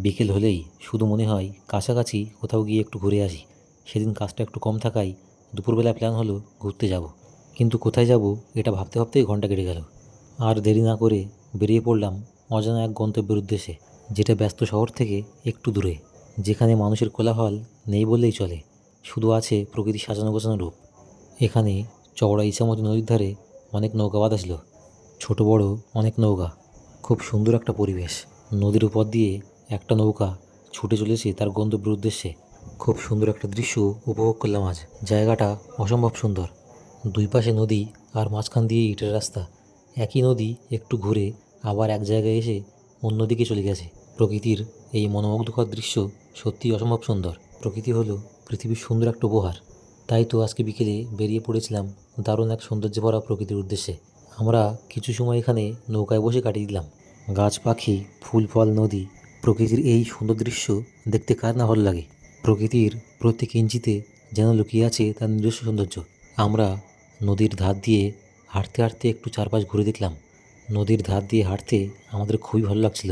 বিকেল হলেই শুধু মনে হয় কাছাকাছি কোথাও গিয়ে একটু ঘুরে আসি। সেদিন কাজটা একটু কম থাকায় দুপুরবেলা প্ল্যান হলো ঘুরতে যাব, কিন্তু কোথায় যাব এটা ভাবতে ভাবতেই ঘন্টা কেটে গেল। আর দেরি না করে বেরিয়ে পড়লাম অজানা এক গন্তব্যের উদ্দেশ্যে, যেটা ব্যস্ত শহর থেকে একটু দূরে, যেখানে মানুষের কোলাহল নেই বললেই চলে, শুধু আছে প্রকৃতির সাজানো গোছানো রূপ। এখানে চওড়া ইছামতি নদীর ধারে অনেক নৌকা বাঁধা ছিল, ছোট বড় অনেক নৌকা। খুব সুন্দর একটা পরিবেশ। নদীর উপর দিয়ে একটা নৌকা ছুটে চলেছে তার গন্তব্যের উদ্দেশ্যে। খুব সুন্দর একটা দৃশ্য উপভোগ করলাম আজ। জায়গাটা অসম্ভব সুন্দর। দুই পাশে নদী আর মাঝখান দিয়ে ইটের রাস্তা। একই নদী একটু ঘুরে আবার এক জায়গায় এসে অন্যদিকে চলে গেছে। প্রকৃতির এই মনোমুগ্ধকর দৃশ্য সত্যিই অসম্ভব সুন্দর। প্রকৃতি হলো পৃথিবীর সুন্দর একটা উপহার। তাই তো আজকে বিকেলে বেরিয়ে পড়েছিলাম দারুণ এক সৌন্দর্যে ভরা প্রকৃতির উদ্দেশ্যে। আমরা কিছু সময় এখানে নৌকায় বসে কাটিয়ে দিলাম। গাছ পাখি, ফুল ফল, নদী, প্রকৃতির এই সুন্দর দৃশ্য দেখতে কার না ভালো লাগে। প্রকৃতির প্রত্যেক ইঞ্চিতে যেন লুকিয়ে আছে তার নিজস্ব সৌন্দর্য। আমরা নদীর ধার দিয়ে হাঁটতে হাঁটতে একটু চারপাশ ঘুরে দেখলাম। নদীর ধার দিয়ে হাঁটতে আমাদের খুবই ভালো লাগছিল।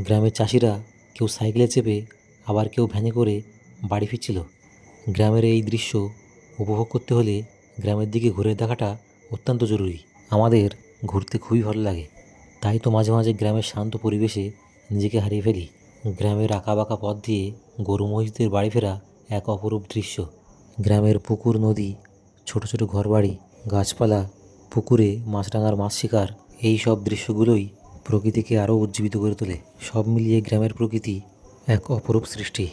গ্রামের চাষিরা কেউ সাইকেলে চেপে, আবার কেউ ভ্যানে করে বাড়ি ফিরছিল। গ্রামের এই দৃশ্য উপভোগ করতে হলে গ্রামের দিকে ঘুরে দেখাটা অত্যন্ত জরুরি। আমাদের ঘুরতে খুবই ভালো লাগে, তাই তো মাঝে মাঝে গ্রামের শান্ত পরিবেশে নিজেকে হারিয়ে ফেলি। গ্রামের আঁকাবাঁকা পথ দিয়ে গরু মহিষদের বাড়ি ফেরা এক অপরূপ দৃশ্য। গ্রামের পুকুর, নদী, ছোট ছোট ঘরবাড়ি, গাছপালা, পুকুরে মাছরাঙার মাছ শিকার, এই সব দৃশ্যগুলোই প্রকৃতিকে আরও উজ্জীবিত করে তোলে। সব মিলিয়ে গ্রামের প্রকৃতি এক অপরূপ সৃষ্টি।